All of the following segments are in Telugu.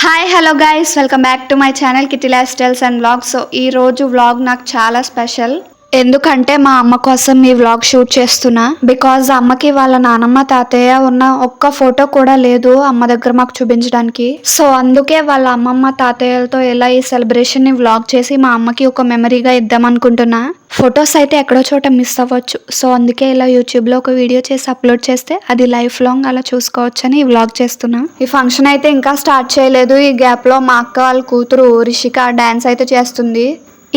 Hi hello guys, welcome back to my channel kitty life styles and vlogs. So ఈ రోజు వ్లాగ్ నాకు చాలా స్పెషల్. ఎందుకంటే మా అమ్మ కోసం ఈ వ్లాగ్ షూట్ చేస్తున్నా. బికాజ్ అమ్మకి వాళ్ళ నానమ్మ తాతయ్య ఉన్న ఒక్క ఫోటో కూడా లేదు అమ్మ దగ్గర మాకు చూపించడానికి. సో అందుకే వాళ్ళ అమ్మమ్మ తాతయ్యలతో ఎలా ఈ సెలబ్రేషన్ ని వ్లాగ్ చేసి మా అమ్మకి ఒక మెమరీగా ఇద్దాం అనుకుంటున్నా. ఫొటోస్ అయితే ఎక్కడో చోట మిస్ అవ్వచ్చు. సో అందుకే ఇలా యూట్యూబ్ లో ఒక వీడియో చేసి అప్లోడ్ చేస్తే అది లైఫ్ లాంగ్ అలా చూసుకోవచ్చు అని ఈ వ్లాగ్ చేస్తున్నా. ఈ ఫంక్షన్ అయితే ఇంకా స్టార్ట్ చేయలేదు. ఈ గ్యాప్ లో మా అక్క వాళ్ళ కూతురు రిషిక డాన్స్ అయితే చేస్తుంది.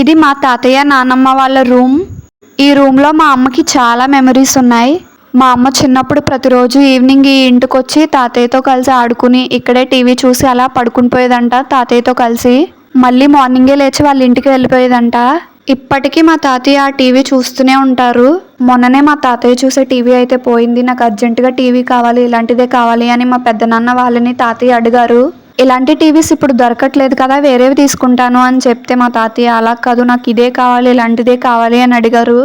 ఇది మా తాతయ్య నానమ్మ వాళ్ళ రూమ్. ఈ రూమ్ లో మా అమ్మకి చాలా మెమరీస్ ఉన్నాయి. మా అమ్మ చిన్నప్పుడు ప్రతిరోజు ఈవినింగ్ ఈ ఇంటికి వచ్చి తాతయ్యతో కలిసి ఆడుకుని ఇక్కడే టీవీ చూసి అలా పడుకుని పోయేదంట తాతయ్యతో కలిసి. మళ్ళీ మార్నింగే లేచి వాళ్ళ ఇంటికి వెళ్ళిపోయేదంట. ఇప్పటికీ మా తాతయ్య ఆ టీవీ చూస్తూనే ఉంటారు. మొన్ననే మా తాతయ్య చూసే టీవీ అయితే పోయింది. నాకు అర్జెంటుగా టీవీ కావాలి, ఇలాంటిదే కావాలి అని మా పెద్దనాన్న వాళ్ళని తాతయ్య అడిగారు. ఇలాంటి టీవీస్ ఇప్పుడు దొరకట్లేదు కదా, వేరేవి తీసుకుంటాను అని చెప్తే మా తాతయ్య అలా కాదు, నాకు ఇదే కావాలి, ఇలాంటిదే కావాలి అని అడిగారు.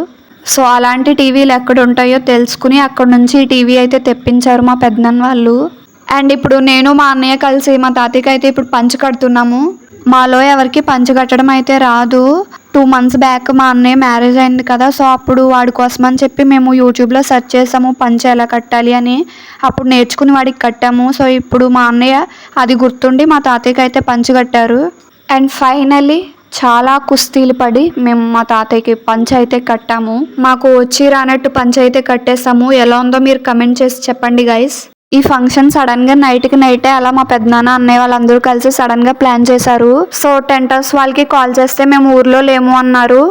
సో అలాంటి టీవీలు ఎక్కడ ఉంటాయో తెలుసుకుని అక్కడ నుంచి ఈ టీవీ అయితే తెప్పించారు మా పెద్దనాన్న వాళ్ళు. అండ్ ఇప్పుడు నేను మా అన్నయ్య కలిసి మా తాతయ్యకి అయితే ఇప్పుడు పంచి కడుతున్నాము. మాలో ఎవరికి పంచి కట్టడం అయితే రాదు. 2 months బ్యాక్ మా అన్నయ్య మ్యారేజ్ అయింది కదా, సో అప్పుడు వాడి కోసం అని చెప్పి మేము యూట్యూబ్లో సెర్చ్ చేసాము పంచి ఎలా కట్టాలి అని. అప్పుడు నేర్చుకుని వాడికి కట్టాము. సో ఇప్పుడు మా అన్నయ్య అది గుర్తుండి మా తాతయ్యకి అయితే పంచి కట్టారు. అండ్ ఫైనల్లీ చాలా కుస్తీలు పడి మేము మా తాతయ్యకి పంచి అయితే కట్టాము. మాకు వచ్చి రానట్టు పంచి అయితే కట్టేసాము. ఎలా ఉందో మీరు కమెంట్ చేసి చెప్పండి గైస్. ఈ ఫంక్షన్ సడన్ గా నైట్కి నైటే అలా మా పెద్దనాన్న అన్నయ్య వాళ్ళందరూ కలిసి సడన్ గా ప్లాన్ చేశారు. సో టెంటర్స్ వాళ్ళకి కాల్ చేస్తే మేము ఊర్లో లేము అన్నారు.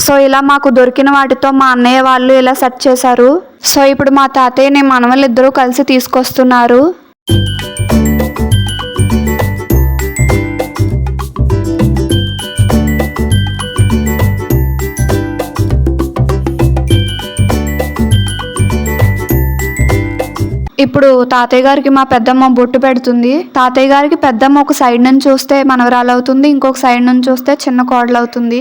సో ఇలా మాకు దొరికిన వాటితో మా అన్నయ్య వాళ్ళు ఇలా సెట్ చేశారు. సో ఇప్పుడు మా తాతయ్యని మనవళ్ళు ఇద్దరూ కలిసి తీసుకొస్తున్నారు. ఇప్పుడు తాతయ్య గారికి మా పెద్దమ్మ బొట్టు పెడుతుంది. తాతయ్య గారికి పెద్దమ్మ ఒక సైడ్ నుంచి చూస్తే మనవరాలు అవుతుంది, ఇంకొక సైడ్ నుంచి చూస్తే చిన్న కోడలు అవుతుంది.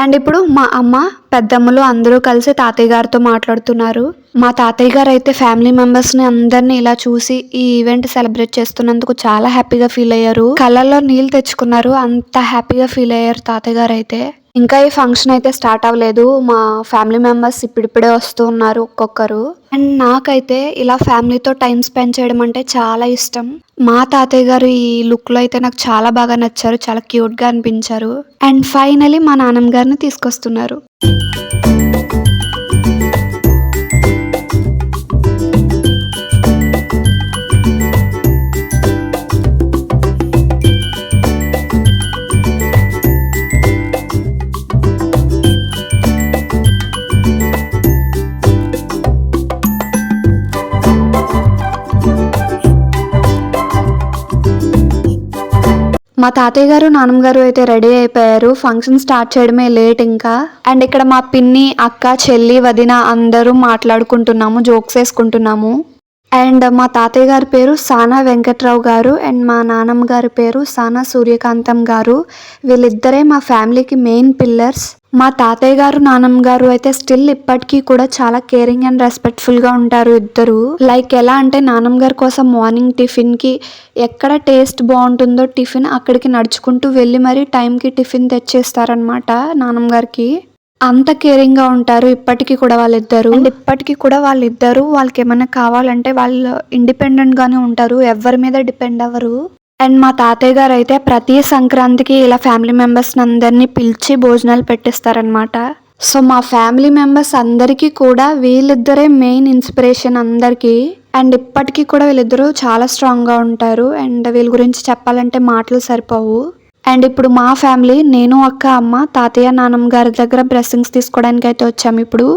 అండ్ ఇప్పుడు మా అమ్మ పెద్దమ్మలు అందరూ కలిసి తాతయ్య గారితో మాట్లాడుతున్నారు. మా తాతయ్య గారు అయితే ఫ్యామిలీ మెంబర్స్ని అందరినీ ఇలా చూసి ఈ ఈవెంట్ సెలబ్రేట్ చేస్తున్నందుకు చాలా హ్యాపీగా ఫీల్ అయ్యారు. కళ్ళల్లో నీళ్ళు తెచ్చుకున్నారు, అంత హ్యాపీగా ఫీల్ అయ్యారు తాతయ్య గారు అయితే. ఇంకా ఈ ఫంక్షన్ అయితే స్టార్ట్ అవ్వలేదు. మా ఫ్యామిలీ మెంబర్స్ ఇప్పుడిప్పుడే వస్తూ ఉన్నారు ఒక్కొక్కరు. అండ్ నాకైతే ఇలా ఫ్యామిలీతో టైం స్పెండ్ చేయడం అంటే చాలా ఇష్టం. మా తాతయ్య గారు ఈ లుక్ లో అయితే నాకు చాలా బాగా నచ్చారు, చాలా క్యూట్ గా అనిపించారు. అండ్ ఫైనలీ మా నాన్నమ్మ గారిని తీసుకొస్తున్నారు. మా తాతయ్య గారు నాన్నమ్మ గారు అయితే రెడీ అయిపోయారు. ఫంక్షన్ స్టార్ట్ చేయడమే లేట్ ఇంకా. అండ్ ఇక్కడ మా పిన్ని అక్క చెల్లి వదిన అందరూ మాట్లాడుకుంటున్నాము, జోక్స్ వేసుకుంటున్నాము. అండ్ మా తాతయ్య గారి పేరు సానా వెంకట్రావు గారు అండ్ మా నాన్నమ్మ గారి పేరు సానా సూర్యకాంతం గారు. వీళ్ళిద్దరే మా ఫ్యామిలీకి మెయిన్ పిల్లర్స్. మా తాతయ్య గారు నాన్నమ్మ గారు అయితే స్టిల్ ఇప్పటికీ కూడా చాలా కేరింగ్ అండ్ రెస్పెక్ట్ఫుల్ గా ఉంటారు ఇద్దరు. లైక్ ఎలా అంటే నాన్నమ్మ గారి కోసం మార్నింగ్ టిఫిన్ కి ఎక్కడ టేస్ట్ బాగుంటుందో టిఫిన్ అక్కడికి నడుచుకుంటూ వెళ్ళి మరీ టైంకి టిఫిన్ తెచ్చేస్తారనమాట నాన్నమ్మ గారికి. అంత కేరింగ్ గా ఉంటారు ఇప్పటికీ కూడా వాళ్ళిద్దరు. అండ్ ఇప్పటికీ కూడా వాళ్ళిద్దరు వాళ్ళకి ఏమైనా కావాలంటే వాళ్ళు ఇండిపెండెంట్ గానే ఉంటారు, ఎవరి మీద డిపెండ్ అవ్వరు. అండ్ మా తాతయ్య గారు అయితే ప్రతి సంక్రాంతికి ఇలా ఫ్యామిలీ మెంబర్స్ అందరినీ పిలిచి భోజనాలు పెట్టిస్తారనమాట. సో మా ఫ్యామిలీ మెంబర్స్ అందరికీ కూడా వీళ్ళిద్దరే మెయిన్ ఇన్స్పిరేషన్ అందరికీ. అండ్ ఇప్పటికీ కూడా వీళ్ళిద్దరూ చాలా స్ట్రాంగ్ గా ఉంటారు. అండ్ వీళ్ళ గురించి చెప్పాలంటే మాటలు సరిపోవు. అండ్ ఇప్పుడు మా ఫ్యామిలీ నేను అక్క అమ్మ తాతయ్య నాన్నమ్మ గారి దగ్గర బ్లెస్సింగ్స్ తీసుకోవడానికి అయితే వచ్చాము ఇప్పుడు.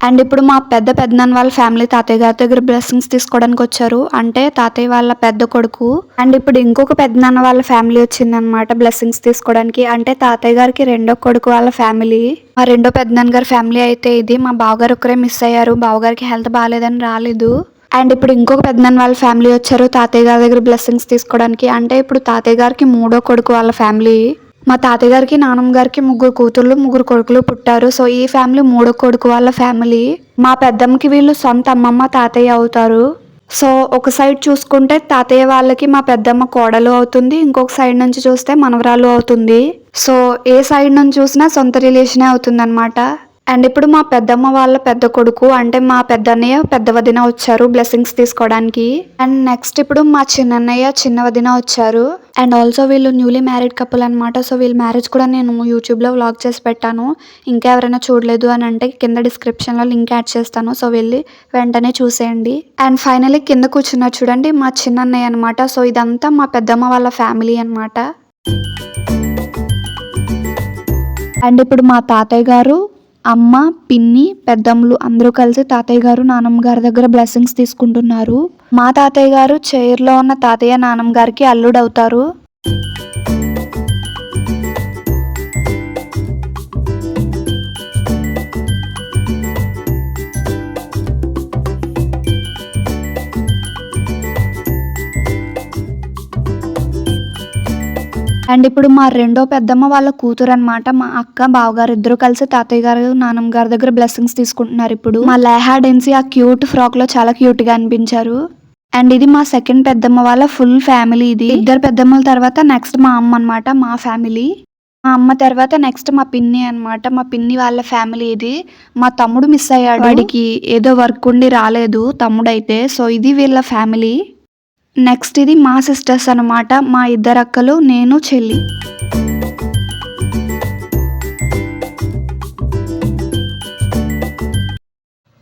అండ్ ఇప్పుడు మా పెద్దనాన్న వాళ్ళ ఫ్యామిలీ తాతయ్య గారి దగ్గర బ్లెస్సింగ్స్ తీసుకోవడానికి వచ్చారు. అంటే తాతయ్య వాళ్ళ పెద్ద కొడుకు. అండ్ ఇప్పుడు ఇంకొక పెద్దనాన్న వాళ్ళ ఫ్యామిలీ వచ్చిందనమాట బ్లెస్సింగ్స్ తీసుకోవడానికి. అంటే తాతయ్య గారికి రెండో కొడుకు వాళ్ళ ఫ్యామిలీ. మా రెండో పెద్దనాన్న గారి ఫ్యామిలీ అయితే ఇది. మా బావగారు ఒకరే మిస్ అయ్యారు. బావగారికి హెల్త్ బాగాలేదని రాలేదు. అండ్ ఇప్పుడు ఇంకొక పెద్దనాన్న వాళ్ళ ఫ్యామిలీ వచ్చారు తాతయ్య గారి దగ్గర బ్లెస్సింగ్స్ తీసుకోవడానికి. అంటే ఇప్పుడు తాతయ్య గారికి మూడో కొడుకు వాళ్ళ ఫ్యామిలీ. మా తాతయ్య గారికి నానమ్మ గారికి 3 కూతుర్లు 3 కొడుకులు పుట్టారు. సో ఈ ఫ్యామిలీ మూడో కొడుకు వాళ్ళ ఫ్యామిలీ. మా పెద్దమ్మకి వీళ్ళు సొంత అమ్మమ్మ తాతయ్య అవుతారు. సో ఒక సైడ్ చూసుకుంటే తాతయ్య వాళ్ళకి మా పెద్దమ్మ కోడలు అవుతుంది. ఇంకొక సైడ్ నుంచి చూస్తే మనవరాలు అవుతుంది. సో ఏ సైడ్ నుంచి చూసినా సొంత రిలేషనే అవుతుంది అనమాట. అండ్ ఇప్పుడు మా పెద్దమ్మ వాళ్ళ పెద్ద కొడుకు అంటే మా పెద్దన్నయ్య పెద్ద వదిన వచ్చారు బ్లెస్సింగ్స్ తీసుకోవడానికి. అండ్ నెక్స్ట్ ఇప్పుడు మా చిన్నన్నయ్య చిన్న వదిన వచ్చారు. అండ్ ఆల్సో వీళ్ళు న్యూలీ మ్యారీడ్ కపుల్ అనమాట. సో వీళ్ళ మ్యారేజ్ కూడా నేను యూట్యూబ్లో వ్లాగ్ చేసి పెట్టాను. ఇంకా ఎవరైనా చూడలేదు అని అంటే కింద డిస్క్రిప్షన్లో లింక్ యాడ్ చేస్తాను. సో వెళ్ళి వెంటనే చూసేయండి. అండ్ ఫైనలీ కింద కూర్చున్నారు చూడండి మా చిన్నన్నయ్య అనమాట. సో ఇదంతా మా పెద్దమ్మ వాళ్ళ ఫ్యామిలీ అనమాట. అండ్ ఇప్పుడు మా తాతయ్య గారు అమ్మ పిన్ని పెద్దమ్మలు అందరూ కలిసి తాతయ్య గారు నానమ్మ గారి దగ్గర బ్లెస్సింగ్స్ తీసుకుంటున్నారు. మా తాతయ్య గారు చైర్లో ఉన్న తాతయ్య నానమ్మ గారికి అల్లుడు అవుతారు. అండ్ ఇప్పుడు మా రెండో పెద్దమ్మ వాళ్ళ కూతురు అనమాట. మా అక్క బావగారు ఇద్దరు కలిసి తాతయ్య గారు నానమ్మ గారి దగ్గర బ్లెస్సింగ్స్ తీసుకుంటున్నారు. ఇప్పుడు మా లేహా డెన్సీ ఆ క్యూట్ ఫ్రాక్ లో చాలా క్యూట్ గా అనిపించారు. అండ్ ఇది మా సెకండ్ పెద్దమ్మ వాళ్ళ ఫుల్ ఫ్యామిలీ. ఇది ఇద్దరు పెద్దమ్మల తర్వాత నెక్స్ట్ మా అమ్మ అనమాట మా ఫ్యామిలీ. మా అమ్మ తర్వాత నెక్స్ట్ మా పిన్ని అనమాట. మా పిన్ని వాళ్ళ ఫ్యామిలీ ఇది. మా తమ్ముడు మిస్ అయ్యాడు. వాడికి ఏదో వర్క్ ఉండి రాలేదు తమ్ముడైతే. సో ఇది వీళ్ళ ఫ్యామిలీ. నెక్స్ట్ ఇది మా సిస్టర్స్ అనమాట. మా ఇద్దరు అక్కలు నేను చెల్లి.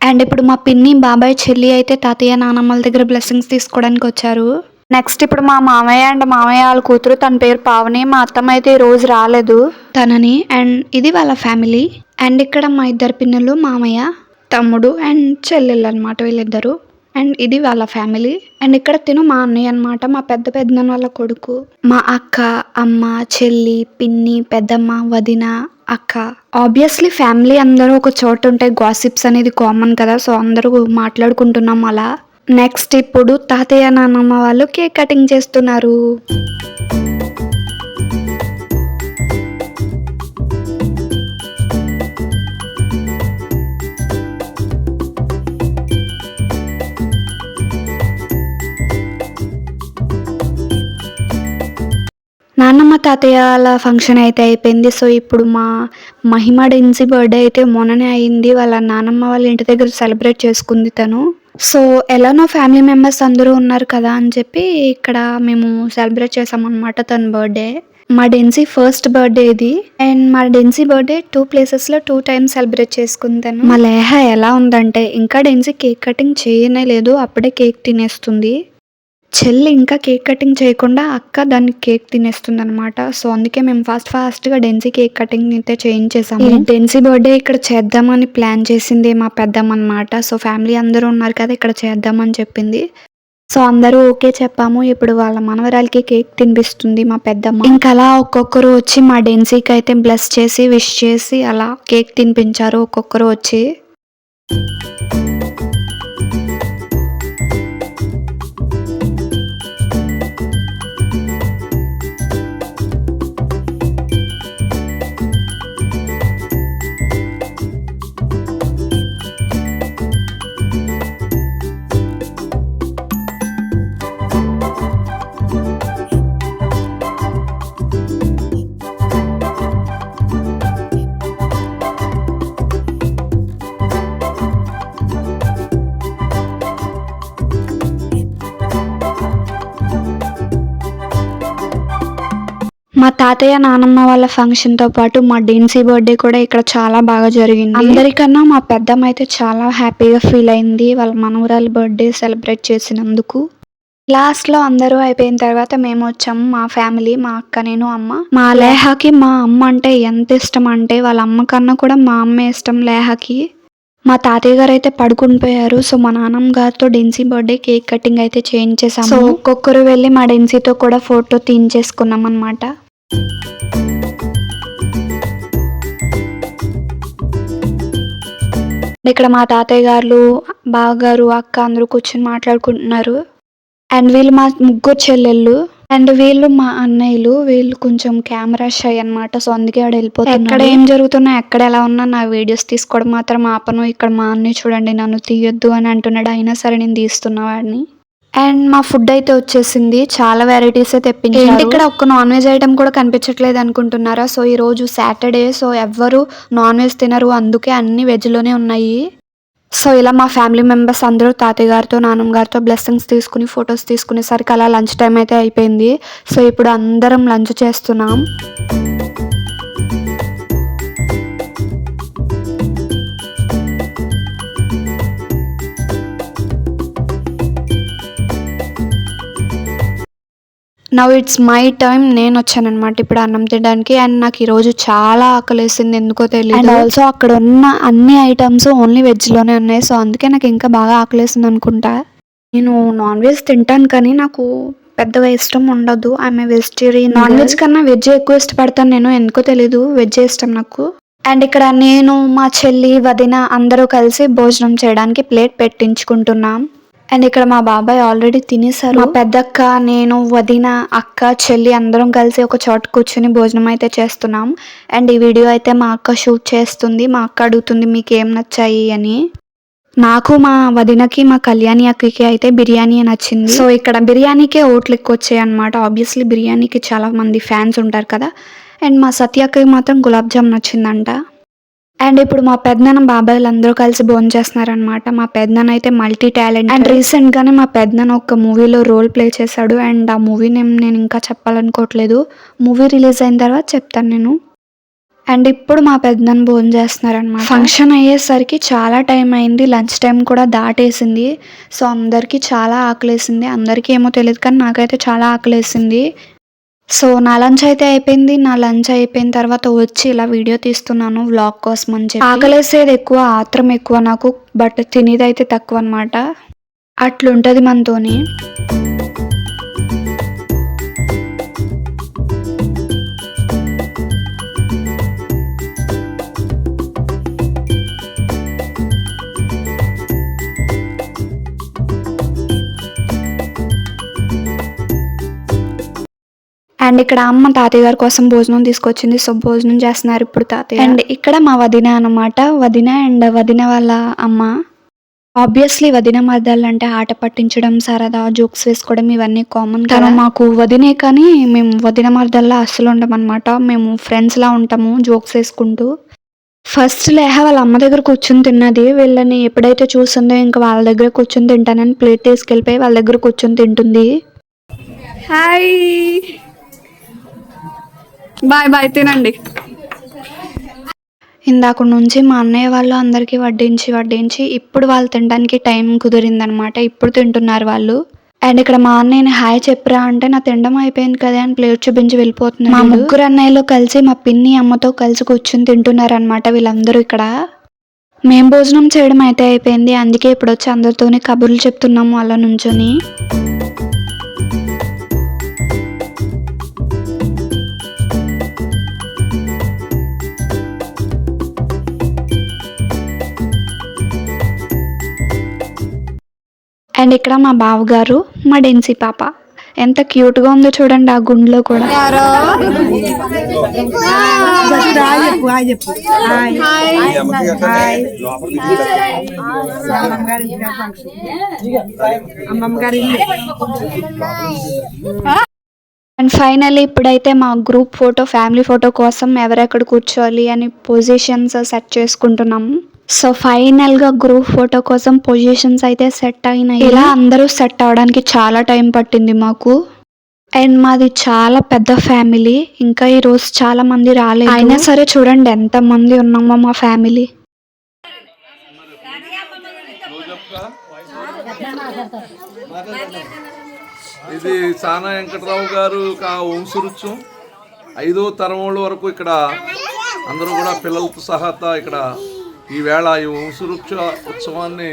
అండ్ ఇప్పుడు మా పిన్ని బాబాయ్ చెల్లి అయితే తాతయ్య నానమ్మల దగ్గర బ్లెస్సింగ్స్ తీసుకోవడానికి వచ్చారు. నెక్స్ట్ ఇప్పుడు మా మామయ్య అండ్ మామయ్య వాళ్ళ కూతురు తన పేరు పావని. మా అత్తమ్మ అయితే ఈ రోజు రాలేదు తనని. అండ్ ఇది వాళ్ళ ఫ్యామిలీ. అండ్ ఇక్కడ మా ఇద్దరు పిన్నులు మామయ్య తమ్ముడు అండ్ చెల్లెళ్ళు అనమాట వీళ్ళిద్దరు. అండ్ ఇది వాళ్ళ ఫ్యామిలీ. అండ్ ఇక్కడ తిను మా అన్నయ్య అనమాట మా పెద్దనాన్న వాళ్ళ కొడుకు. మా అక్క అమ్మ చెల్లి పిన్ని పెద్దమ్మ వదిన అక్క. ఆబ్వియస్లీ ఫ్యామిలీ అందరూ ఒక చోట ఉంటే గాసిప్స్ అనేది కామన్ కదా. సో అందరూ మాట్లాడుకుంటున్నాం అలా. నెక్స్ట్ ఇప్పుడు తాతయ్య నాన్నమ్మ వాళ్ళు కేక్ కటింగ్ చేస్తున్నారు. నాన్నమ్మ తాతయ్యల ఫంక్షన్ అయితే అయిపోయింది. సో ఇప్పుడు మా మహిమ డెన్సీ బర్త్డే అయితే మొన్ననే అయింది. వాళ్ళ నాన్నమ్మ వాళ్ళ ఇంటి దగ్గర సెలబ్రేట్ చేసుకుంది తను. సో ఎలానో ఫ్యామిలీ మెంబర్స్ అందరూ ఉన్నారు కదా అని చెప్పి ఇక్కడ మేము సెలబ్రేట్ చేసామన్నమాట తన బర్త్డే. మా డెన్సీ ఫస్ట్ బర్త్డే ఇది. అండ్ మా డెన్సీ బర్త్డే 2 ప్లేసెస్లో 2 టైమ్స్ సెలబ్రేట్ చేసుకుంటాను. మా లేహ ఎలా ఉందంటే ఇంకా డెన్సీ కేక్ కటింగ్ చేయనే లేదు, అప్పుడే కేక్ తినేస్తుంది. చెల్లి ఇంకా కేక్ కటింగ్ చేయకుండా అక్క దాన్ని కేక్ తినేస్తుంది అనమాట. సో అందుకే మేము ఫాస్ట్గా డెన్సీ కేక్ కటింగ్ అయితే చేయించేసాము. డెన్సీ బర్త్డే ఇక్కడ చేద్దామని ప్లాన్ చేసింది మా పెద్దమ్మ అనమాట. సో ఫ్యామిలీ అందరూ ఉన్నారు కదా ఇక్కడ చేద్దామని చెప్పింది. సో అందరూ ఓకే చెప్పాము. ఇప్పుడు వాళ్ళ మనవరాలకి కేక్ తినిపిస్తుంది మా పెద్దమ్మ. ఇంకా అలా ఒక్కొక్కరు వచ్చి మా డెన్సీకి అయితే బ్లెస్ చేసి విష్ చేసి అలా కేక్ తినిపించారు ఒక్కొక్కరు వచ్చి. మా తాతయ్య నానమ్మ వాళ్ళ ఫంక్షన్ తో పాటు మా డెన్సీ బర్త్డే కూడా ఇక్కడ చాలా బాగా జరిగింది. అందరికన్నా మా పెద్దమ్మ అయితే చాలా హ్యాపీగా ఫీల్ అయింది వాళ్ళ మనవరాలి బర్త్డే సెలబ్రేట్ చేసినందుకు. లాస్ట్ లో అందరూ అయిపోయిన తర్వాత మేము వచ్చాము మా ఫ్యామిలీ, మా అక్క నేను అమ్మ. మా లేహాకి మా అమ్మ అంటే ఎంత ఇష్టం అంటే వాళ్ళ అమ్మ కన్నా కూడా మా అమ్మ ఇష్టం లేహాకి. మా తాతయ్య గారు అయితే పడుకుని పోయారు. సో మా నాన్నమ్మ గారితో డెన్సీ బర్త్డే కేక్ కటింగ్ అయితే చేయించేసాము. సో ఒక్కొక్కరు వెళ్ళి మా డెన్సీతో కూడా ఫోటో తీయించేసుకున్నాం అనమాట. ఇక్కడ మా తాతయ్య గారు, బావగారు, అక్క అందరూ కూర్చొని మాట్లాడుకుంటున్నారు. అండ్ వీళ్ళు మా ముగ్గురు చెల్లెళ్ళు. అండ్ వీళ్ళు మా అన్నయ్యలు. వీళ్ళు కొంచెం కెమెరా షై అనమాట. సో అందుకే ఆడ వెళ్ళిపోతున్నారు. ఎక్కడ ఏం జరుగుతున్నా, ఎక్కడ ఎలా ఉన్నా నా వీడియోస్ తీసుకోవడం మాత్రం ఆపను. ఇక్కడ మా అన్నయ్య చూడండి నన్ను తీయొద్దు అని అంటున్నాడు, అయినా సరే నేను తీస్తున్నా వాడిని. అండ్ మా ఫుడ్ అయితే వచ్చేసింది. చాలా వెరైటీస్ తెప్పించారు. ఏంటి ఇక్కడ ఒక్క నాన్ వెజ్ ఐటమ్ కూడా కనిపించట్లేదు అనుకుంటున్నారా? సో ఈ రోజు సాటర్డే, సో ఎవ్వరు నాన్ వెజ్ తినరు, అందుకే అన్ని వెజ్ లోనే ఉన్నాయి. సో ఇలా మా ఫ్యామిలీ మెంబర్స్ అందరూ తాతయ్య గారితో, నాన్నమ్మ గారితో బ్లెస్సింగ్స్ తీసుకుని ఫొటోస్ తీసుకునేసరికి అలా లంచ్ టైం అయితే అయిపోయింది. సో ఇప్పుడు అందరం లంచ్ చేస్తున్నాం. Now it's my time. నేను వచ్చానమాట ఇప్పుడు అన్నం తినడానికి. అండ్ నాకు ఈరోజు చాలా ఆకలేసింది, ఎందుకో తెలియదు. అండ్ ఆల్సో అక్కడ ఉన్న అన్ని ఐటమ్స్ ఓన్లీ వెజ్లోనే ఉన్నాయి. సో అందుకే నాకు ఇంకా బాగా ఆకలేసింది అనుకుంటా. నేను నాన్ వెజ్ తింటాను కానీ నాకు పెద్దగా ఇష్టం ఉండదు. I'm a vegetarian. Non veg కన్నా వెజ్ ఎక్కువ ఇష్టపడతాను నేను, ఎందుకో తెలీదు. వెజ్ ఇష్టం నాకు. అండ్ ఇక్కడ నేను, మా చెల్లి, వదిన అందరూ కలిసి భోజనం చేయడానికి ప్లేట్ పెట్టించుకుంటున్నాం. అండ్ ఇక్కడ మా బాబాయ్ ఆల్రెడీ తినేసారు. మా పెద్దక్క, నేను, వదిన, అక్క, చెల్లి అందరం కలిసి ఒక చోట కూర్చుని భోజనం అయితే చేస్తున్నాం. అండ్ ఈ వీడియో అయితే మా అక్క షూట్ చేస్తుంది. మా అక్క అడుగుతుంది మీకు ఏం నచ్చాయి అని. నాకు, మా వదినకి, మా కళ్యాణి అక్కకి అయితే బిర్యానీ నచ్చింది. సో ఇక్కడ బిర్యానీకే ఓట్లు ఎక్కువ వచ్చాయి అనమాట. ఆబ్వియస్లీ బిర్యానీకి చాలా మంది ఫ్యాన్స్ ఉంటారు కదా. అండ్ మా సత్య అక్కకి మాత్రం గులాబ్ జామ్ నచ్చిందంట. అండ్ ఇప్పుడు మా పెద్దనాన్న, బాబాయ్లు అందరూ కలిసి భోజనం చేస్తున్నారనమాట. మా పెద్దనాన్న అయితే మల్టీ టాలెంట్. అండ్ రీసెంట్ గానే మా పెద్దనాన్న ఒక మూవీలో రోల్ ప్లే చేశాడు. అండ్ ఆ మూవీ నేమ్ నేను ఇంకా చెప్పాలనుకోవట్లేదు. మూవీ రిలీజ్ అయిన తర్వాత చెప్తాను నేను. అండ్ ఇప్పుడు మా పెద్దనాన్న భోజనం చేస్తున్నారనమాట. ఫంక్షన్ అయ్యేసరికి చాలా టైం అయింది. లంచ్ టైం కూడా దాటేసింది. సో అందరికీ చాలా ఆకలేసింది. అందరికీ ఏమో తెలియదు కానీ నాకైతే చాలా ఆకలేసింది. సో నా లంచ్ అయితే అయిపోయింది. నా లంచ్ అయిపోయిన తర్వాత వచ్చి ఇలా వీడియో తీస్తున్నాను వ్లాగ్ కోసం అని చెప్పి. ఆకలేసేది ఎక్కువ, ఆత్రం ఎక్కువ నాకు, బట్ తినేది అయితే తక్కువ అనమాట. అట్లుంటది మనతోని. అండ్ ఇక్కడ అమ్మ తాతయ్య గారి కోసం భోజనం తీసుకొచ్చింది. సో భోజనం చేస్తున్నారు ఇప్పుడు తాతయ్య. అండ్ ఇక్కడ మా వదిన అనమాట. వదిన అండ్ వదిన వాళ్ళ అమ్మ. ఆబ్వియస్లీ వదిన మరదళ్ళు అంటే ఆట పట్టించడం, సరదా, జోక్స్ వేసుకోవడం ఇవన్నీ కామన్. తను మాకు వదినే కానీ మేము వదిన మరదల్లా అస్సలు ఉండమన్నమాట. మేము ఫ్రెండ్స్లా ఉంటాము జోక్స్ వేసుకుంటూ. ఫస్ట్ లేహ వాళ్ళ అమ్మ దగ్గర కూర్చొని తిన్నది. వీళ్ళని ఎప్పుడైతే చూస్తుందో ఇంకా వాళ్ళ దగ్గర కూర్చొని తింటానని ప్లేట్ తీసుకెళ్ళిపోయి వాళ్ళ దగ్గర కూర్చొని తింటుంది. హాయ్, బాయ్ బాయ్, తినండి. ఇందాక నుంచి మా అన్నయ్య వాళ్ళు అందరికీ వడ్డించి ఇప్పుడు వాళ్ళు తినడానికి టైం కుదిరిందనమాట. ఇప్పుడు తింటున్నారు వాళ్ళు. అండ్ ఇక్కడ మా అన్నయ్యని హాయ్ చెప్పరా అంటే నా తినడం అయిపోయింది కదా అని ప్లేట్ చూపించి వెళ్ళిపోతున్నారు. మా ముగ్గురు అన్నయ్యలు కలిసి మా పిన్ని అమ్మతో కలిసి కూర్చుని తింటున్నారు అనమాట వీళ్ళందరూ ఇక్కడ. మేం భోజనం చేయడం అయితే అయిపోయింది. అందుకే ఇప్పుడు వచ్చి అందరితోనే కబుర్లు చెప్తున్నాము అలా నుంచొని. అండ్ ఇక్కడ మా బావగారు, మా డెన్సీ పాప ఎంత క్యూట్గా ఉందో చూడండి ఆ గుండెలో కూడా. అండ్ ఫైనల్లీ ఇప్పుడైతే మా గ్రూప్ ఫోటో, ఫ్యామిలీ ఫోటో కోసం ఎవరెక్కడ కూర్చోవాలి అని పొజిషన్స్ సెట్ చేసుకుంటున్నాము. సో ఫైనల్ గా గ్రూప్ ఫోటో కోసం పొజిషన్స్ అయితే సెట్ అయినాయి. ఇలా అందరూ సెట్ అవడానికి చాలా టైం పట్టింది మాకు. అండ్ మాది చాలా పెద్ద ఫ్యామిలీ. ఇంకా ఈ రోజు చాలా మంది రాలేదు. అయినా సరే చూడండి ఎంత మంది ఉన్నామో మా ఫ్యామిలీ. ఇది సానా వెంకటరావు గారు వంశరుత్యం 5వ తరం వరకు ఇక్కడ అందరూ కూడా పిల్లలతో సహా ఇక్కడ ఈవేళ ఈ వంశవృక్ష ఉత్సవాన్ని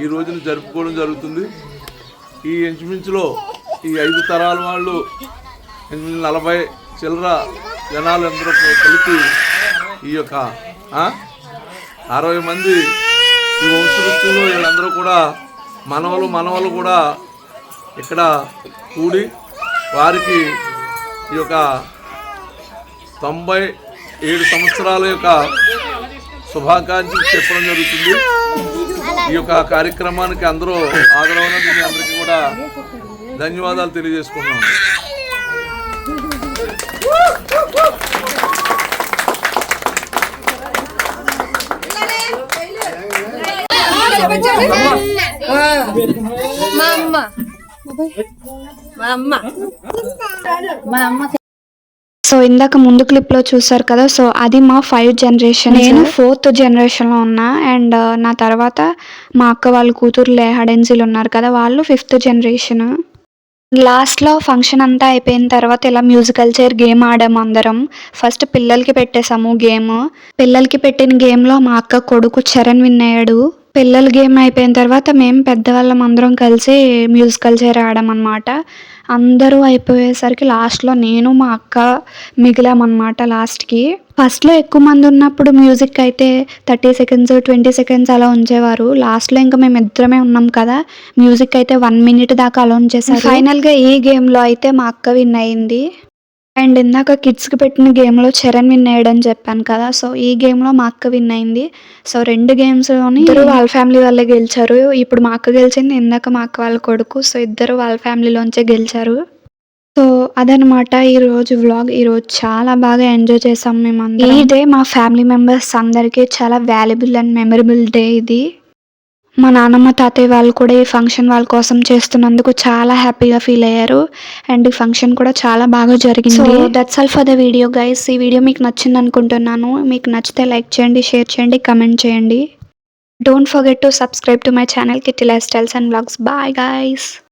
ఈ రోజున జరుపుకోవడం జరుగుతుంది. ఈ ఇంచుమించులో ఈ 5 తరాల వాళ్ళు 40 చిల్లర జనాలు అందరూ కలిపి ఈ యొక్క 60 మంది ఈ వంశవృక్షులు వీళ్ళందరూ కూడా మనవలు కూడా ఇక్కడ కూడి వారికి ఈ యొక్క 97 సంవత్సరాల యొక్క శుభాకాంక్షలు చెప్పడం జరుగుతుంది. ఈ యొక్క కార్యక్రమానికి అందరూ హాజరవునందుకు మీ అందరికీ కూడా ధన్యవాదాలు తెలియజేసుకున్నాం. సో ఇందాక ముందు క్లిప్ లో చూసారు కదా, సో అది మా 5 జనరేషన్. నేను 4th జనరేషన్ లో ఉన్నా. అండ్ నా తర్వాత మా అక్క వాళ్ళ కూతురు హడెన్సీలు ఉన్నారు కదా, వాళ్ళు 5th జనరేషన్. లాస్ట్లో ఫంక్షన్ అంతా అయిపోయిన తర్వాత ఇలా మ్యూజికల్ చైర్ గేమ్ ఆడాము అందరం. ఫస్ట్ పిల్లలకి పెట్టేసాము గేమ్. పిల్లలకి పెట్టిన గేమ్లో మా అక్క కొడుకు చరణ్ విన్ అయ్యాడు. పిల్లల గేమ్ అయిపోయిన తర్వాత మేము పెద్దవాళ్ళం అందరం కలిసి మ్యూజికల్ చైర్ ఆడామన్నమాట. అందరూ అయిపోయేసరికి లాస్ట్లో నేను మా అక్క మిగిలామన్నమాట లాస్ట్కి. ఫస్ట్లో ఎక్కువ మంది ఉన్నప్పుడు మ్యూజిక్ అయితే 30 సెకండ్స్ 20 సెకండ్స్ అలా ఉంచేవారు. లాస్ట్లో ఇంకా మేము ఇద్దరమే ఉన్నాం కదా, మ్యూజిక్ అయితే 1 మినిట్ దాకా అలా ఉంచేసారు. ఫైనల్గా ఈ గేమ్లో అయితే మా అక్క విన్ అయింది. అండ్ ఇందాక కిడ్స్కి పెట్టిన గేమ్లో చరణ్ విన్ అయ్యాడని చెప్పాను కదా, సో ఈ గేమ్లో మా అక్క విన్ అయింది. సో 2 గేమ్స్లోని ఇద్దరు వాళ్ళ ఫ్యామిలీ వాళ్ళే గెలిచారు. ఇప్పుడు మా అక్క గెలిచింది, ఇందాక మా అక్క వాళ్ళ కొడుకు. సో ఇద్దరు వాళ్ళ ఫ్యామిలీలోంచే గెలిచారు. సో అదనమాట ఈరోజు వ్లాగ్. ఈరోజు చాలా బాగా ఎంజాయ్ చేసాం మేమందరం. ఈ డే మా ఫ్యామిలీ మెంబర్స్ అందరికీ చాలా వాల్యుబుల్ అండ్ మెమరబుల్ డే ఇది. మా నాన్నమ్మ తాతయ్య వాళ్ళు కూడా ఈ ఫంక్షన్ వాళ్ళ కోసం చేస్తున్నందుకు చాలా హ్యాపీగా ఫీల్ అయ్యారు. అండ్ ఈ ఫంక్షన్ కూడా చాలా బాగా జరిగింది. So that's all for the video guys. ఈ వీడియో మీకు నచ్చింది అనుకుంటున్నాను. మీకు నచ్చితే లైక్ చేయండి, షేర్ చేయండి, కమెంట్ చేయండి. Don't forget to subscribe to my channel Kitty life styles and vlogs. Bye guys.